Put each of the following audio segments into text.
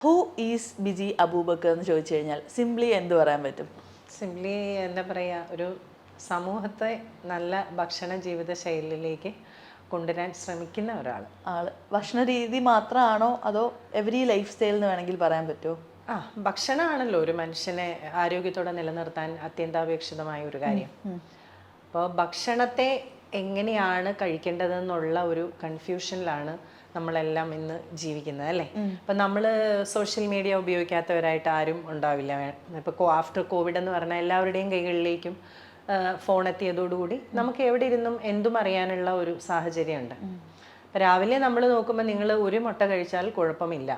Who is Biji Abubakar എന്ന് ചോദിച്ചു കഴിഞ്ഞാൽ സിംപ്ലി എന്ത് പറയാൻ പറ്റും? സിംപ്ലി എന്താ പറയുക, ഒരു സമൂഹത്തെ നല്ല ഭക്ഷണ ജീവിത ശൈലിയിലേക്ക് കൊണ്ടുവരാൻ ശ്രമിക്കുന്ന ഒരാൾ. ഭക്ഷണ രീതി മാത്രമാണോ അതോ എവരി ലൈഫ് സ്റ്റൈൽ എന്ന് വേണമെങ്കിൽ പറയാൻ പറ്റുമോ? ഭക്ഷണമാണല്ലോ ഒരു മനുഷ്യനെ ആരോഗ്യത്തോടെ നിലനിർത്താൻ അത്യന്താപേക്ഷിതമായ ഒരു കാര്യം. അപ്പോൾ ഭക്ഷണത്തെ എങ്ങനെയാണ് കഴിക്കേണ്ടതെന്നുള്ള ഒരു കൺഫ്യൂഷനിലാണ് നമ്മളെല്ലാം ഇന്ന് ജീവിക്കുന്നത്, അല്ലേ? അപ്പം നമ്മൾ സോഷ്യൽ മീഡിയ ഉപയോഗിക്കാത്തവരായിട്ട് ആരും ഉണ്ടാവില്ല. ഇപ്പോൾ ആഫ്റ്റർ കോവിഡ് എന്ന് പറഞ്ഞാൽ എല്ലാവരുടെയും കൈകളിലേക്കും ഫോൺ എത്തിയതോടുകൂടി നമുക്ക് എവിടെ ഇരുന്നും എന്തും അറിയാനുള്ള ഒരു സാഹചര്യമുണ്ട്. രാവിലെ നമ്മൾ നോക്കുമ്പോൾ നിങ്ങൾ ഒരു മുട്ട കഴിച്ചാൽ കുഴപ്പമില്ല,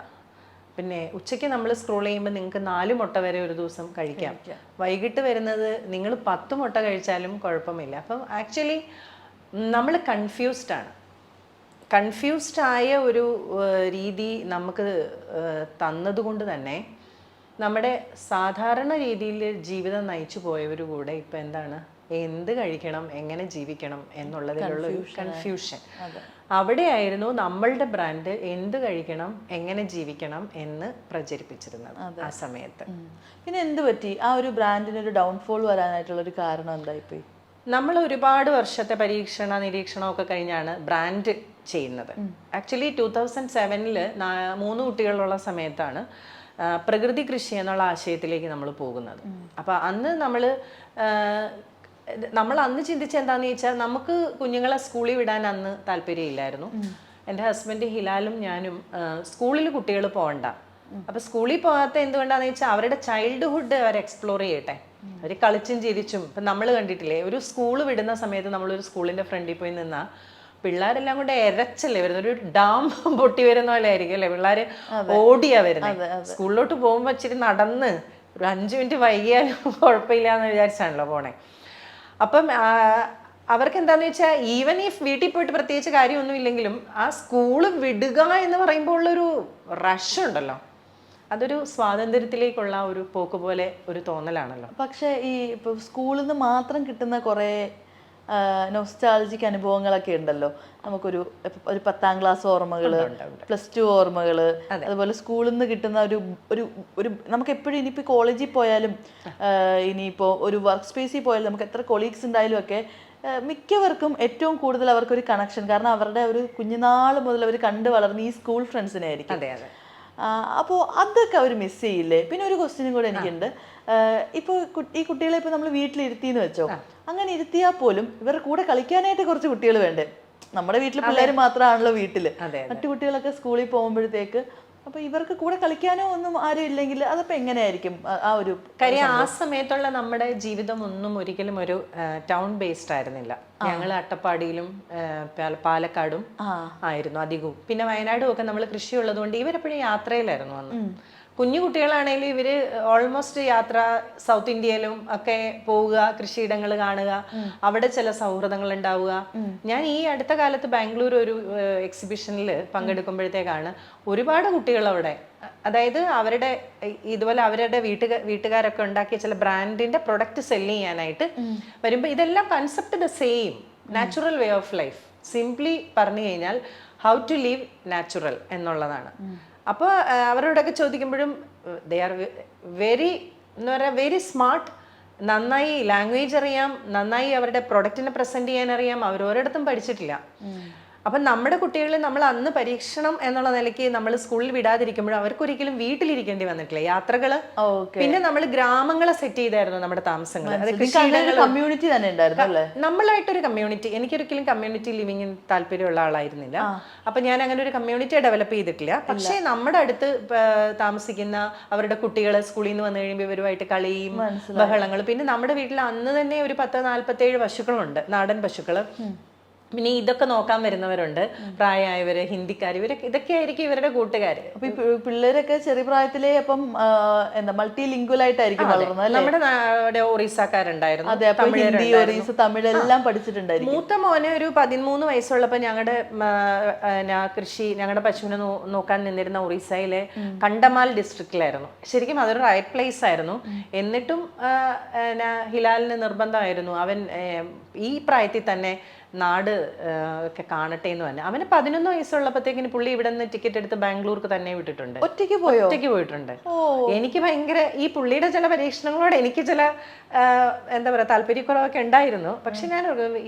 പിന്നെ ഉച്ചയ്ക്ക് നമ്മൾ സ്ക്രോൾ ചെയ്യുമ്പോൾ നിങ്ങൾക്ക് 4 മുട്ട വരെ ഒരു ദിവസം കഴിക്കാം. വൈകിട്ട് വരുന്നത് നിങ്ങൾ 10 മുട്ട കഴിച്ചാലും കുഴപ്പമില്ല. അപ്പം ആക്ച്വലി നമ്മൾ കൺഫ്യൂസ്ഡ് ആയ ഒരു രീതി നമുക്ക് തന്നതുകൊണ്ട് തന്നെ നമ്മുടെ സാധാരണ രീതിയിൽ ജീവിതം നയിച്ചു പോയവർ കൂടെ ഇപ്പം എന്താണ്, എന്ത് കഴിക്കണം, എങ്ങനെ ജീവിക്കണം എന്നുള്ളതിലുള്ള ഒരു കൺഫ്യൂഷൻ. അവിടെയായിരുന്നു നമ്മളുടെ ബ്രാൻഡ് എന്ത് കഴിക്കണം, എങ്ങനെ ജീവിക്കണം എന്ന് പ്രചരിപ്പിച്ചിരുന്നത് ആ സമയത്ത്. പിന്നെ എന്ത് പറ്റി ആ ഒരു ബ്രാൻഡിന് ഒരു ഡൗൺഫോൾ വരാനായിട്ടുള്ള ഒരു കാരണം എന്തായിപ്പോയി? നമ്മൾ ഒരുപാട് വർഷത്തെ പരീക്ഷണ നിരീക്ഷണമൊക്കെ കഴിഞ്ഞാണ് ബ്രാൻഡ് ചെയ്യുന്നത്. ആക്ച്വലി 2007 3 കുട്ടികളുള്ള സമയത്താണ് പ്രകൃതി കൃഷി എന്നുള്ള ആശയത്തിലേക്ക് നമ്മൾ പോകുന്നത്. അപ്പം അന്ന് നമ്മൾ അന്ന് ചിന്തിച്ച എന്താണെന്ന് ചോദിച്ചാൽ, നമുക്ക് കുഞ്ഞുങ്ങളെ സ്കൂളിൽ വിടാൻ അന്ന് താല്പര്യമില്ലായിരുന്നു. എൻ്റെ ഹസ്ബൻഡ് ഹിലാലും ഞാനും സ്കൂളിൽ കുട്ടികൾ പോകണ്ട. അപ്പം സ്കൂളിൽ പോകാത്ത എന്തുകൊണ്ടാണെന്ന് വെച്ചാൽ അവരുടെ ചൈൽഡ്ഹുഡ് അവർ എക്സ്പ്ലോർ ചെയ്യട്ടെ, അവർ കളിച്ചും ചിരിച്ചും. ഇപ്പം നമ്മൾ കണ്ടിട്ടില്ലേ, ഒരു സ്കൂൾ വിടുന്ന സമയത്ത് നമ്മളൊരു സ്കൂളിൻ്റെ ഫ്രണ്ടിൽ പോയി നിന്നാൽ പിള്ളേരെല്ലാം കൊണ്ട് എരച്ചല്ലേ വരുന്നത്, ഒരു ഡാം പൊട്ടി വരുന്ന പോലെ ആയിരിക്കും അല്ലേ പിള്ളേർ ഓടിയാ വരുന്നത്. സ്കൂളിലോട്ട് പോകുമ്പോൾ ഇച്ചിരി നടന്ന് ഒരു 5 മിനിറ്റ് വൈകിയാലും കുഴപ്പമില്ല എന്ന് വിചാരിച്ചാണല്ലോ പോണേ. അപ്പം അവർക്ക് എന്താണെന്ന് വെച്ചാൽ, ഈവൻ ഈ വീട്ടിൽ പോയിട്ട് പ്രത്യേകിച്ച് കാര്യമൊന്നും ഇല്ലെങ്കിലും ആ സ്കൂള് വിടുക എന്ന് പറയുമ്പോൾ ഉള്ളൊരു റഷ് ഉണ്ടല്ലോ, അതൊരു സ്വാതന്ത്ര്യത്തിലേക്കുള്ള ഒരു പോക്ക് പോലെ ഒരു തോന്നലാണല്ലോ. പക്ഷേ ഈ ഇപ്പോൾ സ്കൂളിൽ നിന്ന് മാത്രം കിട്ടുന്ന കുറേ നൊസ്റ്റാൾജിക് അനുഭവങ്ങളൊക്കെ ഉണ്ടല്ലോ. നമുക്കൊരു 10ാം ക്ലാസ് ഓർമ്മകൾ, +2 ഓർമ്മകൾ, അതുപോലെ സ്കൂളിൽ നിന്ന് കിട്ടുന്ന ഒരു നമുക്ക് എപ്പോഴും ഇനിയിപ്പോൾ കോളേജിൽ പോയാലും ഇനിയിപ്പോൾ ഒരു വർക്ക് സ്പേസിൽ പോയാലും നമുക്ക് എത്ര കൊളീഗ്സ് ഉണ്ടായാലും ഒക്കെ മിക്കവർക്കും ഏറ്റവും കൂടുതൽ അവർക്കൊരു കണക്ഷൻ, കാരണം അവരുടെ ഒരു കുഞ്ഞുനാൾ മുതൽ അവർ കണ്ടു വളർന്ന ഈ സ്കൂൾ ഫ്രണ്ട്സിനെ ആയിരിക്കും. അപ്പോൾ അതൊക്കെ അവർ മിസ് ചെയ്യില്ലേ? പിന്നെ ഒരു ക്വസ്റ്റ്യനും കൂടെ എനിക്കുണ്ട്. ഇപ്പോൾ ഈ കുട്ടികളെ ഇപ്പോൾ നമ്മൾ വീട്ടിലിരുത്തിയെന്ന് വെച്ചോ, അങ്ങനെ ഇരുത്തിയാൽ പോലും ഇവരുടെ കൂടെ കളിക്കാനായിട്ട് കുറച്ച് കുട്ടികൾ വേണ്ടേ? നമ്മുടെ വീട്ടിൽ പിള്ളേർ മാത്രമാണല്ലോ വീട്ടിൽ, മറ്റു കുട്ടികളൊക്കെ സ്കൂളിൽ പോകുമ്പോഴത്തേക്ക് അപ്പൊ ഇവർക്ക് കൂടെ കളിക്കാനോ ഒന്നും ആരും ഇല്ലെങ്കിൽ അതപ്പോ എങ്ങനെയായിരിക്കും ആ ഒരു കാര്യം? ആ സമയത്തുള്ള നമ്മുടെ ജീവിതം ഒന്നും ഒരിക്കലും ഒരു ടൗൺ ബേസ്ഡ് ആയിരുന്നില്ല. ഞങ്ങൾ അട്ടപ്പാടിയിലും പാലക്കാടും ആയിരുന്നു അധികവും. പിന്നെ വയനാടും ഒക്കെ നമ്മൾ കൃഷി ഉള്ളതുകൊണ്ട് ഇവരെപ്പോഴും യാത്രയിലായിരുന്നു അന്ന്. കുഞ്ഞു കുട്ടികളാണെങ്കിലും ഇവര് ഓൾമോസ്റ്റ് യാത്ര, സൗത്ത് ഇന്ത്യയിലും ഒക്കെ പോവുക, കൃഷിയിടങ്ങൾ കാണുക, അവിടെ ചില സൗഹൃദങ്ങൾ ഉണ്ടാവുക. ഞാൻ ഈ അടുത്ത കാലത്ത് ബാംഗ്ലൂർ ഒരു എക്സിബിഷനിൽ പങ്കെടുക്കുമ്പോഴത്തേക്കാണ് ഒരുപാട് കുട്ടികൾ അവിടെ, അതായത് അവരുടെ ഇതുപോലെ അവരുടെ വീട്ടുകാരൊക്കെ ഉണ്ടാക്കിയ ചില ബ്രാൻഡിന്റെ പ്രൊഡക്റ്റ് സെല്ല് ചെയ്യാനായിട്ട് വരുമ്പോൾ ഇതെല്ലാം concept the same, natural way of life. Simply പറഞ്ഞു കഴിഞ്ഞാൽ ഹൗ ടു ലീവ് നാച്ചുറൽ എന്നുള്ളതാണ്. അപ്പോൾ അവരോടൊക്കെ ചോദിക്കുമ്പോഴും ദേ ആർ വെരി സ്മാർട്ട്, നന്നായി ലാംഗ്വേജ് അറിയാം, നന്നായി അവരുടെ പ്രൊഡക്റ്റിനെ പ്രസന്റ് ചെയ്യാൻ അറിയാം, അവരോരിടത്തും പഠിച്ചിട്ടില്ല. അപ്പം നമ്മുടെ കുട്ടികളെ നമ്മൾ അന്ന് പരീക്ഷണം എന്നുള്ള നിലയ്ക്ക് നമ്മൾ സ്കൂളിൽ വിടാതിരിക്കുമ്പോഴും അവർക്കൊരിക്കലും വീട്ടിലിരിക്കേണ്ടി വന്നിട്ടില്ല, യാത്രകള്. പിന്നെ നമ്മൾ ഗ്രാമങ്ങളെ സെറ്റ് ചെയ്തായിരുന്നു നമ്മുടെ താമസങ്ങൾ. കമ്മ്യൂണിറ്റി തന്നെ ഉണ്ടായിരുന്നു അല്ലേ? നമ്മളായിട്ടൊരു കമ്മ്യൂണിറ്റി. എനിക്കൊരിക്കലും കമ്മ്യൂണിറ്റി ലിവിങ്ങിന് താല്പര്യമുള്ള ആളായിരുന്നില്ല. അപ്പൊ ഞാൻ അങ്ങനെ ഒരു കമ്മ്യൂണിറ്റിയെ ഡെവലപ്പ് ചെയ്തിട്ടില്ല. പക്ഷേ നമ്മുടെ അടുത്ത് താമസിക്കുന്ന അവരുടെ കുട്ടികൾ സ്കൂളിൽ നിന്ന് വന്നു കഴിയുമ്പോൾ ഇവരുമായിട്ട് കളിയും ബഹളങ്ങളും. പിന്നെ നമ്മുടെ വീട്ടിൽ അന്ന് തന്നെ ഒരു 10-47 പശുക്കളുണ്ട്, നാടൻ പശുക്കള്. പിന്നെ ഇതൊക്കെ നോക്കാൻ വരുന്നവരുണ്ട്, പ്രായമായവര്, ഹിന്ദിക്കാർ, ഇവരൊക്കെ ഇതൊക്കെ ആയിരിക്കും ഇവരുടെ കൂട്ടുകാര്. അപ്പൊ ഈ പിള്ളേരൊക്കെ ചെറിയ പ്രായത്തിലെ അപ്പം എന്താ മൾട്ടി ലിംഗ്വൽ ആയിട്ടായിരിക്കും വളർന്നത്. നമ്മുടെ നാടെ ഒറീസക്കാരുണ്ടായിരുന്നു, തമിഴ് എല്ലാം പഠിച്ചിട്ടുണ്ടായിരുന്നു. മൂത്ത മോനെ ഒരു 13 വയസ്സുള്ളപ്പോ ഞങ്ങളുടെ പശുവിനെ നോക്കാൻ നിന്നിരുന്ന ഒറീസയിലെ കണ്ടമാൽ ഡിസ്ട്രിക്റ്റിലായിരുന്നു. ശരിക്കും അതൊരു റൈറ്റ് പ്ലേസ് ആയിരുന്നു. എന്നിട്ടും ഹിലാലിന് നിർബന്ധമായിരുന്നു അവൻ ഈ പ്രായത്തിൽ തന്നെ നാട് ഒക്കെ കാണട്ടെ എന്ന് പറഞ്ഞു. അവന് 11 വയസ്സുള്ളപ്പോഴത്തേക്കിന് പുള്ളി ഇവിടെ നിന്ന് ടിക്കറ്റ് എടുത്ത് ബാംഗ്ലൂർക്ക് തന്നെ വിട്ടിട്ടുണ്ട്. ഒറ്റയ്ക്ക് പോയിട്ടുണ്ട്. എനിക്ക് ഭയങ്കര ഈ പുള്ളിയുടെ ചില പരീക്ഷണങ്ങളോട് എനിക്ക് ചില എന്താ പറയുക താല്പര്യക്കുറവൊക്കെ ഉണ്ടായിരുന്നു. പക്ഷെ ഞാൻ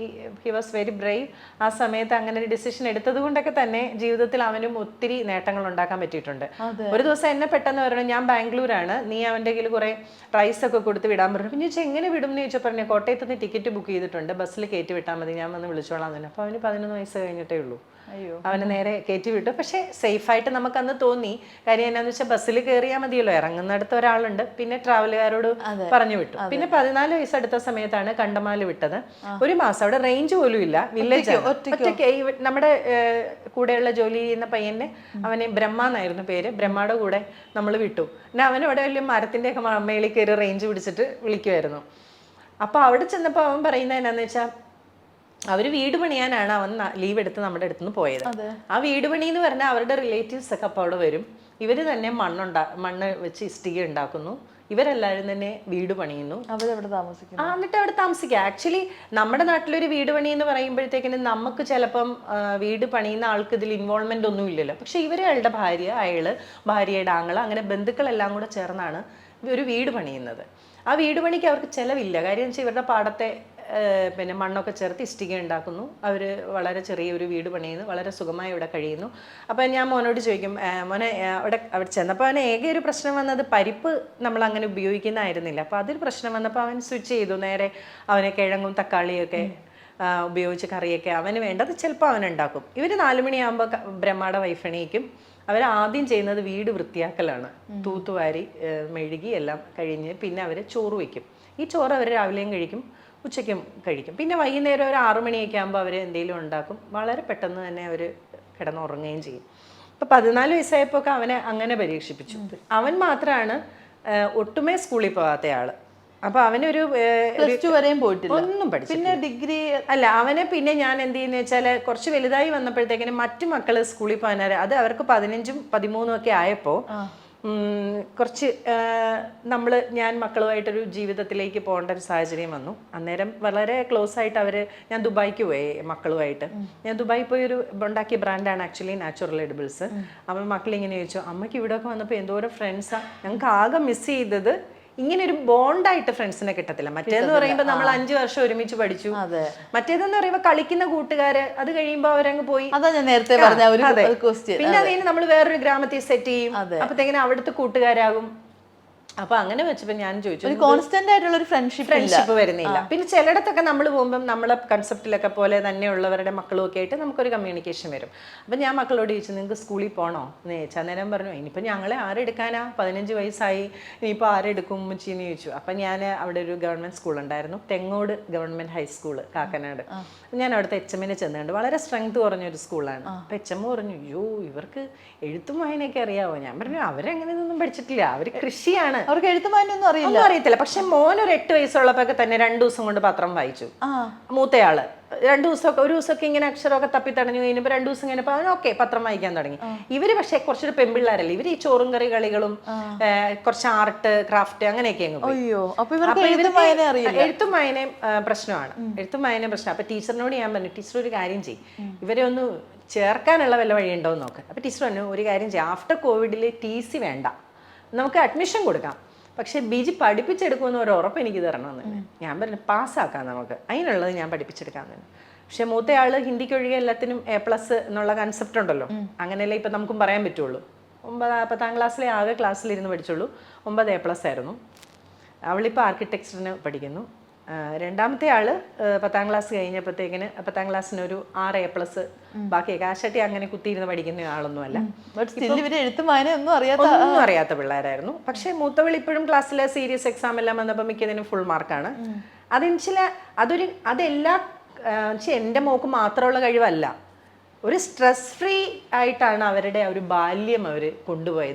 ഹി വാസ് വെരി ബ്രേവ്. ആ സമയത്ത് അങ്ങനെ ഒരു ഡിസിഷൻ എടുത്തത് കൊണ്ടൊക്കെ തന്നെ ജീവിതത്തിൽ അവനും ഒത്തിരി നേട്ടങ്ങൾ ഉണ്ടാക്കാൻ പറ്റിയിട്ടുണ്ട്. ഒരു ദിവസം എന്നെ പെട്ടെന്ന് പറഞ്ഞു, ഞാൻ ബാംഗ്ലൂരാണ്, നീ അവൻ്റെ കയ്യിൽ കുറെ റൈസ് ഒക്കെ കൊടുത്ത് വിടാൻ പറഞ്ഞു. പിന്നെ ചോദിച്ചാൽ എങ്ങനെ വിടും എന്ന് ചോദിച്ചാൽ പറഞ്ഞു, കോട്ടയത്ത് നിന്ന് ടിക്കറ്റ് ബുക്ക് ചെയ്തിട്ടുണ്ട്, ബസ്സിൽ കയറ്റി വിട്ടാൽ മതി, ഞാൻ വന്ന് വിളിച്ചോളാം തന്നെ. അപ്പോൾ അവന് 11 വയസ്സ് കഴിഞ്ഞിട്ടേ ഉള്ളൂ. അവനെ നേരെ കയറ്റി വിട്ടു. പക്ഷെ സേഫായിട്ട് നമുക്കന്ന് തോന്നി. കാര്യം എന്നാന്ന് വെച്ചാൽ ബസ്സിൽ കയറിയാൽ മതിയല്ലോ, ഇറങ്ങുന്നിടത്ത് ഒരാളുണ്ട്, പിന്നെ ട്രാവലുകാരോട് പറഞ്ഞു വിട്ടു. പിന്നെ 14 വയസ്സ് അടുത്ത സമയത്താണ് കണ്ടമാല് വിട്ടത്. ഒരു മാസം അവിടെ റേഞ്ച് പോലും ഇല്ല, വില്ലേജ് ഒറ്റയ്ക്ക്. നമ്മുടെ കൂടെയുള്ള ജോലി ചെയ്യുന്ന പയ്യനെ, അവന് ബ്രഹ്മ എന്നായിരുന്നു പേര്, ബ്രഹ്മയുടെ കൂടെ നമ്മൾ വിട്ടു. പിന്നെ അവനവിടെ വലിയ മരത്തിൻ്റെ ഒക്കെ മേളിൽ കയറി റേഞ്ച് പിടിച്ചിട്ട് വിളിക്കുമായിരുന്നു. അപ്പോൾ അവിടെ ചെന്നപ്പോൾ അവൻ പറയുന്നത് എന്നാന്ന് വെച്ചാൽ അവർ വീട് പണിയാനാണ് അവൻ ലീവ് എടുത്ത് നമ്മുടെ അടുത്ത് നിന്ന് പോയത്. ആ വീട് പണി എന്ന് പറഞ്ഞാൽ അവരുടെ റിലേറ്റീവ്സ് ഒക്കെ അപ്പോൾ അവിടെ വരും. ഇവർ തന്നെ മണ്ണ് വെച്ച് ഇഷ്ടിക ഉണ്ടാക്കുന്നു, ഇവരെല്ലാവരും തന്നെ വീട് പണിയുന്നു, എന്നിട്ട് അവിടെ താമസിക്കുക. ആക്ച്വലി നമ്മുടെ നാട്ടിലൊരു വീട് പണി എന്ന് പറയുമ്പോഴത്തേക്കിന് നമുക്ക് ചിലപ്പം വീട് പണിയുന്ന ആൾക്ക് ഇതിൽ ഇൻവോൾവ്മെന്റ് ഒന്നും ഇല്ലല്ലോ. പക്ഷെ ഇവരുടെ ഭാര്യ, ഭാര്യയുടെ ആങ്ങള, അങ്ങനെ ബന്ധുക്കളെല്ലാം കൂടെ ചേർന്നാണ് ഒരു വീട് പണിയുന്നത്. ആ വീട് പണിക്ക് അവർക്ക് ചിലവില്ല. കാര്യം വെച്ചാൽ ഇവരുടെ പാടത്തെ പിന്നെ മണ്ണൊക്കെ ചേർത്ത് ഇഷ്ടിക ഉണ്ടാക്കുന്നു. അവർ വളരെ ചെറിയൊരു വീട് പണിയുന്നു, വളരെ സുഖമായി ഇവിടെ കഴിയുന്നു. അപ്പം ഞാൻ മോനോട് ചോദിക്കും, മോനെ അവിടെ ചെന്നപ്പോൾ അവന് ഏക ഒരു പ്രശ്നം വന്നത് പരിപ്പ് നമ്മൾ അങ്ങനെ ഉപയോഗിക്കുന്നതായിരുന്നില്ല. അപ്പോൾ അതൊരു പ്രശ്നം വന്നപ്പോൾ അവൻ സ്വിച്ച് ചെയ്തു. നേരെ അവന് കിഴങ്ങും തക്കാളിയൊക്കെ ഉപയോഗിച്ച് കറിയൊക്കെ അവന് വേണ്ടത് ചിലപ്പോൾ അവനുണ്ടാക്കും. ഇവർ 4 മണിയാകുമ്പോൾ ബ്രഹ്മയുടെ വൈഫണിക്കും അവരാദ്യം ചെയ്യുന്നത് വീട് വൃത്തിയാക്കലാണ്. തൂത്തുവാരി മെഴുകി എല്ലാം കഴിഞ്ഞ് പിന്നെ അവർ ചോറ് വയ്ക്കും. ഈ ചോറ് അവർ രാവിലെയും കഴിക്കും, ഉച്ചയ്ക്കും കഴിക്കും. പിന്നെ വൈകുന്നേരം ഒരു 6 മണിയൊക്കെ ആകുമ്പോൾ അവർ എന്തെങ്കിലും ഉണ്ടാക്കും. വളരെ പെട്ടെന്ന് തന്നെ അവർ കിടന്നുറങ്ങുകയും ചെയ്യും. ഇപ്പം 14 വയസ്സായപ്പോൾ ഒക്കെ അവനെ അങ്ങനെ പരീക്ഷിപ്പിച്ചു. അവൻ മാത്രമാണ് ഒട്ടുമേ സ്കൂളിൽ പോകാത്ത ആള്. അപ്പൊ അവനൊരു +2 വരെയും പോയിട്ടില്ല, ഒന്നും പഠിച്ചു. പിന്നെ ഡിഗ്രി അല്ല, അവനെ പിന്നെ ഞാൻ എന്ത് ചെയ്യുന്ന വെച്ചാൽ കുറച്ച് വലുതായി വന്നപ്പോഴത്തേക്കിനും മറ്റു മക്കള് സ്കൂളിൽ പോകാനാരെ, അത് അവർക്ക് 15ഉം 13ഉം ഒക്കെ ആയപ്പോൾ കുറച്ച് ഞാൻ മക്കളുമായിട്ടൊരു ജീവിതത്തിലേക്ക് പോകേണ്ട ഒരു സാഹചര്യം വന്നു. അന്നേരം വളരെ ക്ലോസ് ആയിട്ട് ഞാൻ ദുബായിക്ക് പോയി മക്കളുമായിട്ട്. ഞാൻ ദുബായി പോയി ഉണ്ടാക്കിയ ബ്രാൻഡാണ് ആക്ച്വലി നാച്ചുറൽ എഡിബിൾസ്. അപ്പം മക്കളിങ്ങനെ ചോദിച്ചു, അമ്മയ്ക്ക് ഇവിടെയൊക്കെ വന്നപ്പോൾ എന്തോരം ഫ്രണ്ട്സാണ്. ഞങ്ങൾക്ക് ആകെ മിസ് ചെയ്തത് ഇങ്ങനെ ഒരു ബോണ്ടായിട്ട് ഫ്രണ്ട്സിനെ കിട്ടത്തില്ല. മറ്റേന്ന് പറയുമ്പോൾ നമ്മൾ 5 വർഷം ഒരുമിച്ച് പഠിച്ചു. മറ്റേതെന്ന് പറയുമ്പോൾ കളിക്കുന്ന കൂട്ടുകാര്, അത് കഴിയുമ്പോൾ അവരങ്ങ് പോയി. അതാ ഞാൻ നേരത്തെ പറഞ്ഞ ഒരു ക്വസ്റ്റ്യൻ. പിന്നെ അതിന് നമ്മൾ വേറൊരു ഗ്രാമത്തിൽ സെറ്റ് ചെയ്യും, അപ്പത്തേക്കിനും അവിടുത്തെ കൂട്ടുകാരാകും. അപ്പൊ അങ്ങനെ വെച്ചപ്പോ ഞാൻ ചോദിച്ചു, കോൺസ്റ്റന്റ് ആയിട്ടുള്ള ഒരു ഫ്രണ്ട്ഷിപ്പ് വരുന്നില്ല. പിന്നെ ചിലയിടത്തൊക്കെ നമ്മൾ പോകുമ്പോൾ നമ്മളെ കൺസെപ്റ്റിലൊക്കെ പോലെ തന്നെയുള്ളവരുടെ മക്കളും ഒക്കെ ആയിട്ട് നമുക്കൊരു കമ്മ്യൂണിക്കേഷൻ വരും. അപ്പൊ ഞാൻ മക്കളോട് ചോദിച്ചു, നിങ്ങൾക്ക് സ്കൂളിൽ പോകണോ എന്ന് ചോദിച്ചാൽ അന്നേരം പറഞ്ഞു, ഇനിയിപ്പോൾ ഞങ്ങളെ ആരെടുക്കാനാ, 15 വയസ്സായി, ഇനിയിപ്പോൾ ആരെടുക്കും ഉമ്മച്ചീന്ന് ചോദിച്ചു. അപ്പം ഞാൻ അവിടെ ഒരു ഗവൺമെന്റ് സ്കൂൾ ഉണ്ടായിരുന്നു, തെങ്ങോട് ഗവൺമെന്റ് ഹൈസ്കൂള് കാക്കനാട്. ഞാൻ അവിടുത്തെ HM ചെന്നുകൊണ്ട് വളരെ സ്ട്രെങ്ത് കുറഞ്ഞൊരു സ്കൂളാണ്. അപ്പം HM പറഞ്ഞു, അയ്യോ ഇവർക്ക് എഴുത്തും വായനയൊക്കെ അറിയാവോ? ഞാൻ പറഞ്ഞു, അവരങ്ങനെയൊന്നും പഠിച്ചിട്ടില്ല, അവർ കൃഷിയാണ്, അവർക്ക് എഴുത്തുമാനൊന്നും അറിയത്തില്ല. പക്ഷെ മോനൊരു 8 വയസ്സുള്ളപ്പോഴൊക്കെ തന്നെ 2 ദിവസം കൊണ്ട് പത്രം വായിച്ചു. മൂത്തയാള് 2 ദിവസമൊക്കെ, ഒരു ദിവസമൊക്കെ ഇങ്ങനെ അക്ഷരമൊക്കെ തപ്പിത്തടഞ്ഞു കഴിഞ്ഞപ്പോൾ 2 ദിവസം കഴിഞ്ഞപ്പോൾ അവൻ ഓക്കെ പത്രം വായിക്കാൻ തുടങ്ങി. ഇവര് പക്ഷെ കുറച്ചൊരു പെൺപിള്ളേരല്ലേ, ഇവര് ഈ ചോറും കറി കളികളും കുറച്ച് ആർട്ട് ക്രാഫ്റ്റ് അങ്ങനെയൊക്കെ അങ്ങ് പോയി. എഴുത്തും വായനയും പ്രശ്നമാണ്. അപ്പൊ ടീച്ചറിനോട് ഞാൻ പറഞ്ഞു, ടീച്ചർ ഒരു കാര്യം ചെയ്യും, ഇവരെ ഒന്ന് ചേർക്കാനുള്ള വല്ല വഴിയുണ്ടോ എന്ന് നോക്ക്. അപ്പൊ ടീച്ചർ പറഞ്ഞു, ഒരു കാര്യം ചെയ്യാം, ആഫ്റ്റർ കോവിഡിൽ TC വേണ്ട, നമുക്ക് അഡ്മിഷൻ കൊടുക്കാം, പക്ഷെ BG പഠിപ്പിച്ചെടുക്കുമെന്ന് ഒരു ഉറപ്പ് എനിക്ക് തരണമെന്ന്. ഞാൻ പറഞ്ഞു, പാസ്സാക്കാം നമുക്ക്, അതിനുള്ളത് ഞാൻ പഠിപ്പിച്ചെടുക്കാൻ തന്നെ. പക്ഷെ മൂത്തയാള് ഹിന്ദിക്കൊഴികെ എല്ലാത്തിനും A+ എന്നുള്ള കൺസെപ്റ്റ് ഉണ്ടല്ലോ, അങ്ങനെയല്ലേ ഇപ്പം നമുക്കും പറയാൻ പറ്റുള്ളൂ. 10ാം ക്ലാസ്സിലെ ആകെ ക്ലാസ്സിലിരുന്ന് പഠിച്ചുള്ളൂ, 9 A+ ആയിരുന്നു. അവളിപ്പോൾ ആർക്കിടെക്ചറിന് പഠിക്കുന്നു. രണ്ടാമത്തെ ആള് 10ാം ക്ലാസ് കഴിഞ്ഞപ്പോഴത്തേക്കിന് 10ാം ക്ലാസ്സിന് ഒരു 6 A+, ബാക്കിയൊക്കെ ആശട്ടി അങ്ങനെ കുത്തിയിരുന്ന് പഠിക്കുന്ന ആളൊന്നുമല്ല. ഒന്നും അറിയാത്ത പിള്ളേരായിരുന്നു. പക്ഷെ മൂത്തവൾ ഇപ്പോഴും ക്ലാസ്സിലെ സീരിയസ് എക്സാം എല്ലാം വന്നപ്പോൾ മിക്കതിനും ഫുൾ മാർക്കാണ്. അതെല്ലാ എൻ്റെ മോക്ക് മാത്രമുള്ള കഴിവല്ല, ഒരു സ്ട്രെസ് ഫ്രീ ആയിട്ടാണ് അവരുടെ ഒരു ബാല്യം അവർ കൊണ്ടുപോയത്.